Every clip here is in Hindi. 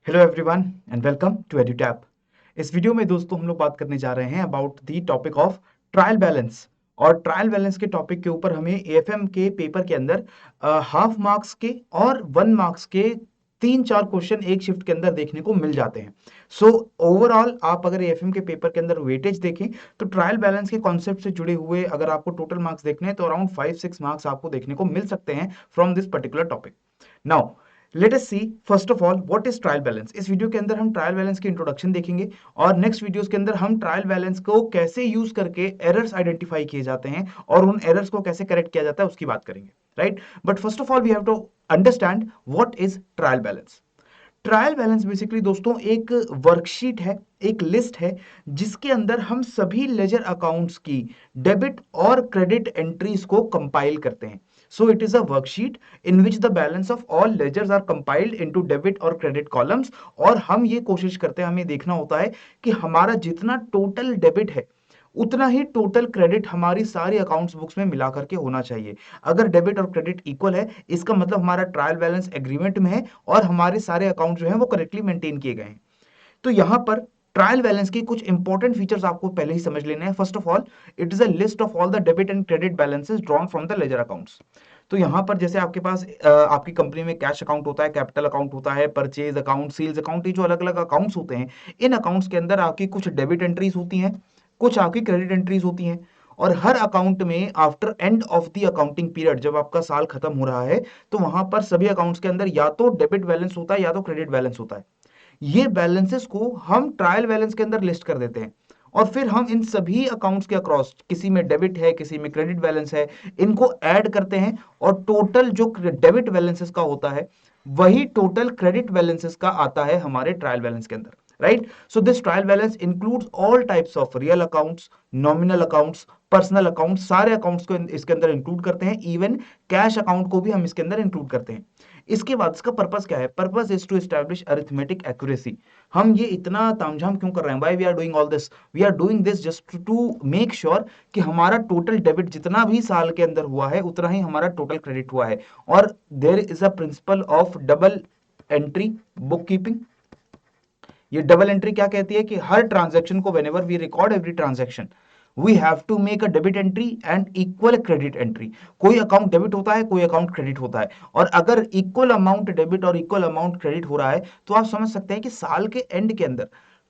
Hello everyone and welcome to Edutap. इस वीडियो में दोस्तों हम लोग बात करने जा रहे हैं about the topic of trial balance. और ट्रायल बैलेंस के टॉपिक के ऊपर हमें एएफएम के पेपर के अंदर हाफ मार्क्स के और 1 मार्क्स के 3-4 क्वेश्चन एक शिफ्ट के अंदर देखने को मिल जाते हैं। सो ओवरऑल आप अगर एएफएम के पेपर के अंदर वेटेज देखें तो ट्रायल बैलेंस के कॉन्सेप्ट से जुड़े हुए अगर आपको टोटल मार्क्स देखने हैं तो अराउंड 5-6 मार्क्स आपको देखने को मिल सकते हैं from this particular topic. Now let us see first of all what is trial balance. इस वीडियो के अंदर हम ट्रायल बैलेंस की इंट्रोडक्शन देखेंगे और नेक्स्ट वीडियोस के अंदर हम ट्रायल बैलेंस को कैसे यूज करके एरर्स आइडेंटिफाई किए जाते हैं और उन एरर्स को कैसे करेक्ट किया जाता है उसकी बात करेंगे, right. But first of all we have to understand what is trial balance. Trial balance basically दोस्तों एक वर्कशीट है, एक लिस्ट है जिसके अंदर हम सभी लेजर अकाउंट्स की डेबिट और क्रेडिट एंट्रीज को कंपाइल करते हैं। So it is a worksheet in which the balance of all ledgers are compiled into debit और क्रेडिट कॉलम्स। और हम ये कोशिश करते हैं, हमें देखना होता है कि हमारा जितना टोटल डेबिट है उतना ही टोटल क्रेडिट हमारी सारी अकाउंट्स बुक्स में मिला करके होना चाहिए। अगर डेबिट और क्रेडिट इक्वल है इसका मतलब हमारा ट्रायल बैलेंस एग्रीमेंट में है और हमारे सारे अकाउंट जो है वो करेक्टली मेंटेन किए गए हैं। तो यहां पर ट्रायल बैलेंस की कुछ इंपॉर्टेंट फीचर्स आपको पहले ही समझ लेने हैं। First of all it is a list of all the debit and credit balances drawn from the ledger accounts. तो यहां पर जैसे आपके पास आपकी कंपनी में कैश अकाउंट होता है, कैपिटल अकाउंट होता है, परचेज अकाउंट, सेल्स अकाउंट, ये जो अलग अलग अकाउंट्स होते हैं इन अकाउंट्स के अंदर आपकी कुछ डेबिट एंट्रीज होती हैं, कुछ आपकी क्रेडिट एंट्रीज होती हैं। और हर अकाउंट में after and of the accounting period जब आपका साल खत्म हो रहा है तो वहां पर सभी अकाउंट्स के अंदर या तो डेबिट बैलेंस होता है या तो क्रेडिट बैलेंस होता है। ये बैलेंसेस को हम ट्रायल बैलेंस के अंदर लिस्ट कर देते हैं और फिर हम इन सभी अकाउंट्स के अक्रॉस, किसी में डेबिट है किसी में क्रेडिट बैलेंस है, इनको ऐड करते हैं और टोटल जो डेबिट बैलेंसेस का होता है वही टोटल क्रेडिट बैलेंसेस का आता है हमारे ट्रायल बैलेंस के अंदर, right. So this trial balance includes all types of real accounts, nominal accounts, personal accounts, सारे अकाउंट्स को इसके अंदर इंक्लूड करते हैं। इवन कैश अकाउंट को भी हम इसके अंदर इंक्लूड करते हैं। इसके बाद इसका पर्पस क्या है? Purpose is to establish arithmetic accuracy. हम ये इतना तामझाम क्यों कर रहे हैं? Why we are doing all this? We are doing this just to make sure कि हमारा टोटल डेबिट जितना भी साल के अंदर हुआ है उतना ही हमारा टोटल क्रेडिट हुआ है। और there is a principle of double entry book keeping. ये डबल एंट्री क्या कहती है कि हर ट्रांजैक्शन को whenever we record every transaction we have to make a debit entry and equal credit entry. कोई अकाउंट डेबिट होता है, कोई अकाउंट क्रेडिट होता है, और अगर इक्वल अमाउंट डेबिट और इक्वल अमाउंट क्रेडिट हो रहा है तो आप समझ सकते हैं कि साल के एंड के अंदर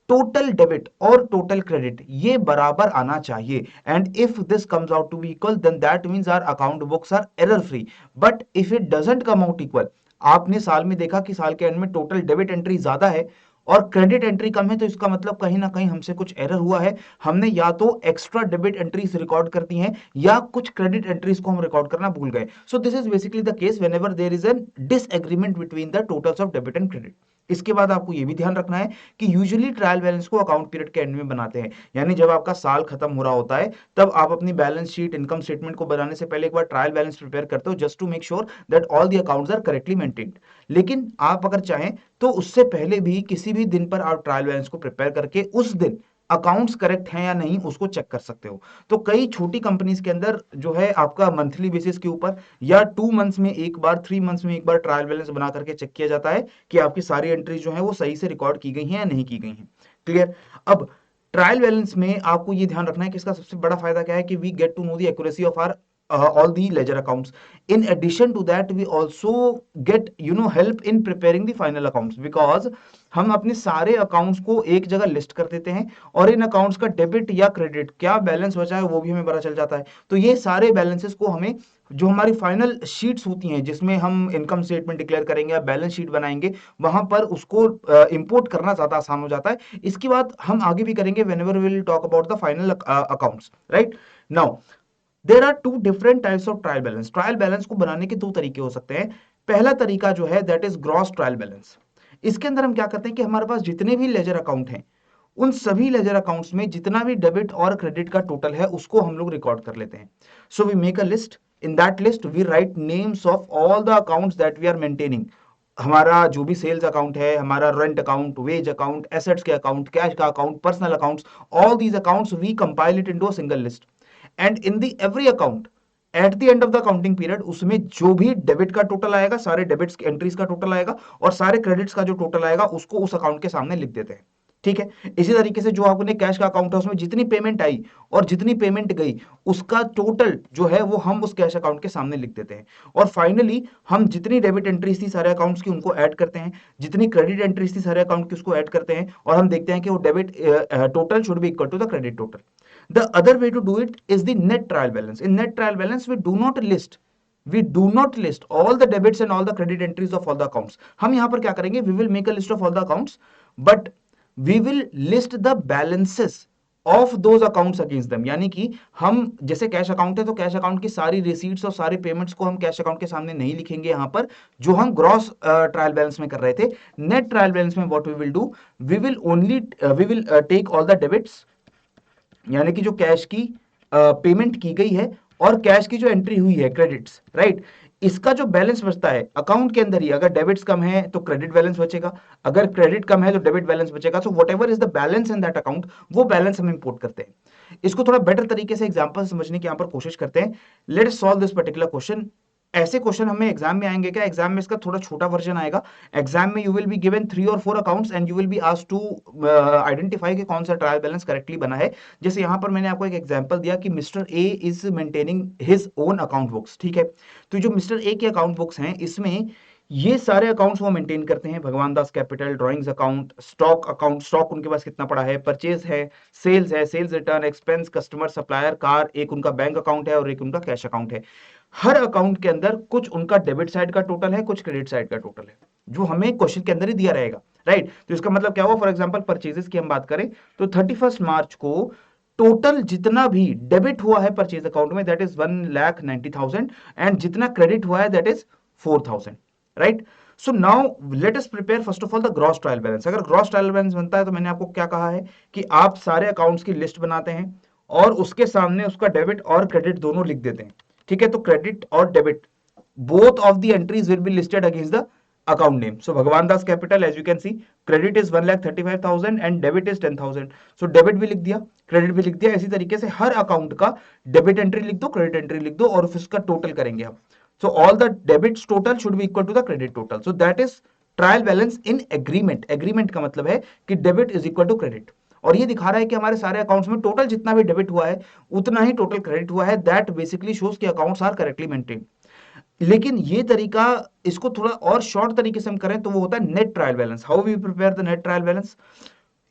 टोटल डेबिट और टोटल क्रेडिट ये बराबर आना चाहिए। And if this comes out to be equal then that means our account books are error free. But if it doesn't come out equal, आपने साल में देखा कि साल के एंड में टोटल डेबिट एंट्री ज्यादा है और क्रेडिट एंट्री कम है, तो इसका मतलब कहीं ना कहीं हमसे कुछ एरर हुआ है। हमने या तो एक्स्ट्रा डेबिट एंट्रीज रिकॉर्ड कर दी हैं या कुछ क्रेडिट एंट्रीज को हम रिकॉर्ड करना भूल गए। So this is basically the case whenever there is an disagreement between the totals of debit and credit. इसके बाद आपको यह भी ध्यान रखना है कि यूजुअली ट्रायल बैलेंस को अकाउंट पीरियड के एंड में बनाते हैं, यानी जब आपका साल खत्म हो रहा होता है तब आप अपनी बैलेंस शीट, इनकम स्टेटमेंट को बनाने से पहले एक बार ट्रायल बैलेंस प्रिपेयर करते हो just to make sure that all the accounts are correctly maintained. लेकिन आप अगर चाहें तो उससे पहले भी किसी भी दिन पर आप ट्रायल बैलेंस को प्रिपेयर करके उस दिन अकाउंट्स करेक्ट हैं या नहीं उसको चेक कर सकते हो। तो कई छोटी कंपनीज के अंदर जो है आपका मंथली बेसिस के ऊपर या 2 मंथ्स में एक बार, 3 मंथ्स में एक बार ट्रायल बैलेंस बना करके चेक किया जाता है कि आपकी सारी एंट्रीज जो है वो सही से रिकॉर्ड की गई हैं या नहीं की गई हैं। क्लियर? अब ट्रायल बैलेंस में आपको ये ध्यान रखना है कि इसका सबसे बड़ा फायदा क्या है कि we get to know the accuracy of our all the ledger accounts. In addition to that we also get help in preparing the final accounts, because हम अपने सारे अकाउंट्स को एक जगह लिस्ट कर देते हैं और इन अकाउंट्स का डेबिट या क्रेडिट क्या बैलेंस बचा है वो भी हमें पता चल जाता है। तो ये सारे बैलेंसेस को हमें, जो हमारी फाइनल शीट्स होती हैं जिसमें हम इनकम स्टेटमेंट डिक्लेयर करेंगे या बैलेंस शीट बनाएंगे, वहां पर उसको इंपोर्ट करना ज्यादा आसान हो जाता है। इसकी बात हम आगे भी करेंगे whenever we will talk about the final accounts, right. Now there are two different types of trial balance. Trial balance को बनाने के दो तरीके हो सकते हैं। पहला तरीका जो है that is gross trial balance. इसके अंदर हम क्या करते हैं कि हमारे पास जितने भी लेजर अकाउंट हैं उन सभी लेजर अकाउंट्स में जितना भी डेबिट और क्रेडिट का टोटल है उसको हम लोग रिकॉर्ड कर लेते हैं। So we make a list, in that list we write names of all the accounts that we are maintaining. हमारा जो भी सेल्स अकाउंट है, हमारा rent account, wage account, assets के अकाउंट, कैश का account, personal accounts, all these accounts we compile it into a single list. And in the every account, at the end of the counting period उसमें जो भी डेबिट का टोटल आएगा, सारे डेबिट्स की एंट्रीज का टोटल आएगा और सारे क्रेडिट्स का जो टोटल आएगा उसको उस अकाउंट के सामने लिख देते हैं। ठीक है, इसी तरीके से जो आपने कैश का अकाउंट है उसमें जितनी पेमेंट आई और जितनी पेमेंट गई उसका टोटल जो है वो हम उस कैश अकाउंट के सामने लिख देते हैं। और फाइनली हम जितनी डेबिट एंट्रीज थी सारे अकाउंट्स की उनको ऐड करते हैं, जितनी क्रेडिट एंट्रीज थी सारे अकाउंट की उसको ऐड करते हैं और हम देखते हैं कि वो debit total should be equal to the credit total. The other way to do it is the net trial balance. In net trial balance, we do not list all the debits and all the credit entries of all the accounts. हम यहां पर क्या करेंगे? We will make a list of all the accounts, but we will list the balances of those accounts against them. यानी कि हम जैसे कैश अकाउंट है तो कैश अकाउंट की सारी रिसीट्स और सारे पेमेंट्स को हम कैश अकाउंट के सामने नहीं लिखेंगे यहां पर, जो हम ग्रॉस ट्रायल बैलेंस में कर रहे थे। नेट ट्रायल बैलेंस में what we will do, we will take all the debits, यानी कि जो कैश की पेमेंट की गई है और कैश की जो एंट्री हुई है क्रेडिट्स, राइट, इसका जो बैलेंस बचता है अकाउंट के अंदर ही, अगर डेबिट्स कम है तो क्रेडिट बैलेंस बचेगा, अगर क्रेडिट कम है तो डेबिट बैलेंस बचेगा। So what ever is the balance in that account, वो बैलेंस हम इंपोर्ट करते हैं। इसको थोड़ा बेटर तरीके से एग्जांपल समझने की यहां पर कोशिश करते हैं। Let us solve this particular question. ऐसे क्वेश्चन हमें एग्जाम में आएंगे क्या? एग्जाम में इसका थोड़ा छोटा वर्जन आएगा। एग्जाम में यू विल बी गिवन 3 और 4 accounts and you will be asked to identify कि कौन सा ट्रायल बैलेंस करेक्टली बना है। जैसे यहां पर मैंने आपको एक एग्जांपल दिया कि mister A is maintaining his own account books. ठीक है, तो जो मिस्टर ए के अकाउंट बुक्स हैं इसमें ये सारे अकाउंट्स वो मेंटेन करते हैं। Bhagwan Das capital, drawings account, stock account, stock उनके पास कितना पड़ा है, परचेज है, sales return, expense, customer, supplier, car, एक उनका बैंक अकाउंट है और एक उनका कैश अकाउंट है। हर अकाउंट के अंदर कुछ उनका डेबिट साइड का टोटल है, कुछ क्रेडिट साइड का टोटल है, जो हमें क्वेश्चन के अंदर ही दिया रहेगा, राइट। तो इसका मतलब क्या हुआ? फॉर एग्जांपल परचेजेस की हम बात करें तो 31 मार्च को टोटल जितना भी डेबिट हुआ है परचेज अकाउंट में दैट इज 1,90,000 एंड जितना क्रेडिट हुआ है that is 4,000, right. So now let us prepare first of all the gross trial balance. अगर ग्रॉस ट्रायल बैलेंस बनता है तो मैंने आपको क्या कहा है कि आप सारे अकाउंट्स की लिस्ट बनाते हैं और उसके सामने उसका डेबिट और क्रेडिट दोनों लिख देते हैं। ठीक है, तो क्रेडिट और debit both of the entries will be listed against the account name. So Bhagwan Das Capital, as you can see, credit is 1,35,000 and debit is 10,000. So debit भी लिख दिया, क्रेडिट भी लिख दिया। इसी तरीके से हर अकाउंट का डेबिट एंट्री लिख दो, क्रेडिट एंट्री लिख दो और फिर उसका टोटल करेंगे हम। So all the debits total should be equal to the credit total. So that is trial balance in agreement. Agreement का मतलब है कि debit is equal to credit, और ये दिखा रहा है कि हमारे सारे अकाउंट्स में टोटल जितना भी डेबिट हुआ है उतना ही टोटल क्रेडिट हुआ है। दैट बेसिकली शोज कि अकाउंट्स आर करेक्टली मेंटेन्ड। लेकिन ये तरीका, इसको थोड़ा और शॉर्ट तरीके से हम करें तो वो होता है net trial balance. How we prepare the net trial balance?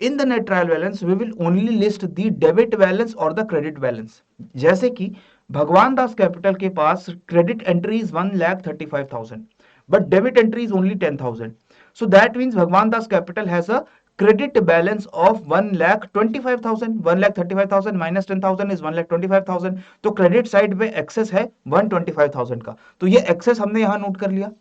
In the net trial balance we will only list the debit balance और द क्रेडिट बैलेंस। जैसे कि भगवान दास कैपिटल के पास credit entry is 1,35,000 but debit entry is only 10,000. So that means Bhagwan Das Capital has a credit balance of 1,25,000. 1,35,000 minus 10,000 is 1,25,000. तो क्रेडिट साइड पे एक्सेस है 125,000 का, तो ये एक्सेस हमने यहां नोट कर लिया।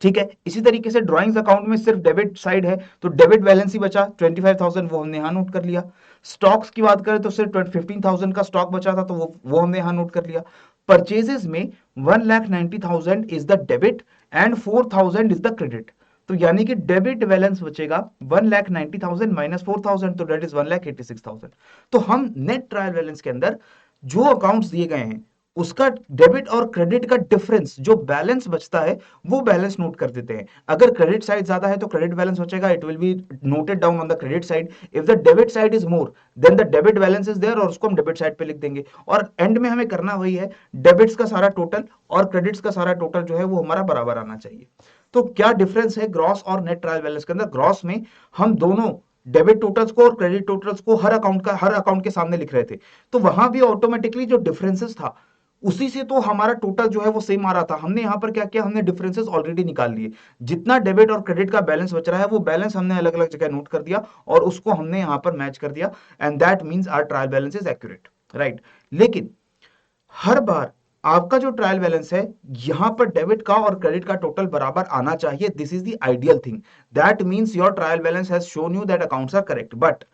ठीक है, इसी तरीके से ड्राइंग्स अकाउंट में सिर्फ डेबिट साइड है तो डेबिट बैलेंस ही बचा 25,000, वो हमने यहां नोट कर लिया। स्टॉक्स की बात करें तो सिर्फ 15,000 का स्टॉक बचा था तो वो हमने यहां नोट कर लिया। परचेजेस में 1,90,000 is the debit and 4,000 is the credit, तो यानी कि डेबिट बैलेंस बचेगा 1,90,000 माइनस 4,000, तो डेट इज 1,86,000। तो हम नेट ट्रायल बैलेंस के अंदर जो अकाउंट्स दिए गए हैं उसका डेबिट और क्रेडिट का डिफरेंस, जो बैलेंस बचता है वो बैलेंस नोट कर देते हैं। अगर क्रेडिट साइड ज्यादा है तो क्रेडिट बैलेंस बचेगा, it will be noted down on the credit side. If the debit side is more than the debit balance is there, और उसको हम डेबिट साइड पे लिख देंगे। और एंड में हमें करना वही है, डेबिट्स का सारा टोटल और क्रेडिट्स का सारा टोटल जो है वो हमारा बराबर आना चाहिए। तो क्या डिफरेंस है ग्रॉस और नेट ट्रायल बैलेंस के अंदर? ग्रॉस में हम दोनों डेबिट टोटल्स को और क्रेडिट टोटल्स को हर अकाउंट के सामने लिख रहे थे, तो वहां भी ऑटोमेटिकली जो डिफरेंसेस था उसी से तो हमारा टोटल जो है वो सेम आ रहा था। हमने यहां पर क्या किया, हमने डिफरेंसेस ऑलरेडी निकाल लिए। जितना डेबिट और क्रेडिट का बैलेंस बच रहा है वो बैलेंस हमने अलग अलग जगह नोट कर दिया और उसको हमने यहां पर मैच कर दिया, and that means our trial balance is accurate, right. लेकिन हर बार आपका जो ट्रायल बैलेंस है यहां पर डेबिट का और क्रेडिट का टोटल बराबर आना चाहिए। This is the ideal thing. That means your trial balance has shown you that accounts are correct, but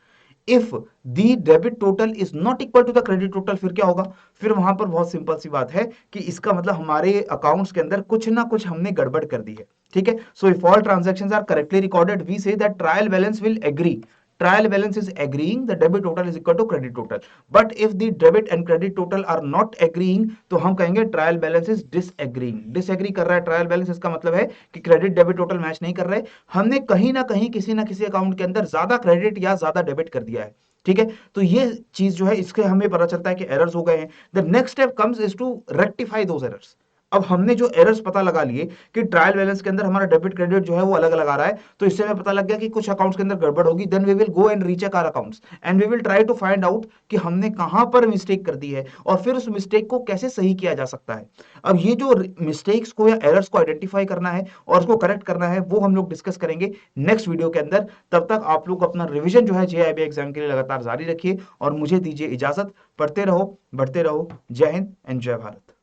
if the debit total is not equal to the credit total, फिर क्या होगा? फिर वहां पर बहुत सिंपल सी बात है कि इसका मतलब हमारे अकाउंट्स के अंदर कुछ ना कुछ हमने गड़बड़ कर दी है। ठीक है, so if all transactions are correctly recorded we say that trial balance will agree, trial balance is agreeing, the debit total is equal to credit total. But if the debit and credit total are not agreeing, तो हम कहेंगे trial balance is disagreeing. Disagree कर रहा है trial balance, इसका मतलब है कि क्रेडिट डेबिट टोटल मैच नहीं कर रहे, हमने कहीं ना कहीं किसी ना किसी अकाउंट के अंदर ज्यादा क्रेडिट या ज्यादा डेबिट कर दिया है, ठीक है। तो ये चीज जो है इसके हमें पता चलता है कि एरर्स हो गए हैं। The next step comes is to rectify those errors. अब हमने जो एरर्स पता लगा लिए कि ट्रायल बैलेंस के अंदर हमारा डेबिट क्रेडिट जो है वो अलग अलग आ रहा है, तो इससे हमें पता लग गया कि कुछ अकाउंट्स के अंदर गड़बड़ होगी, then we will go and recheck our accounts and we will try to find out कि हमने कहां पर मिस्टेक कर दी है और फिर उस मिस्टेक को कैसे सही किया जा सकता है। अब ये जो मिस्टेक्स को या एरर्स को आइडेंटिफाई करना है और उसको करेक्ट करना है, वो हम लोग डिस्कस करेंगे नेक्स्ट वीडियो के अंदर। तब तक आप लोग अपना रिविजन जो है जेआईबी एग्जाम के लिए लगातार जारी रखिए और मुझे दीजिए इजाजत। पढ़ते रहो, बढ़ते रहो। जय हिंद एंड जय भारत।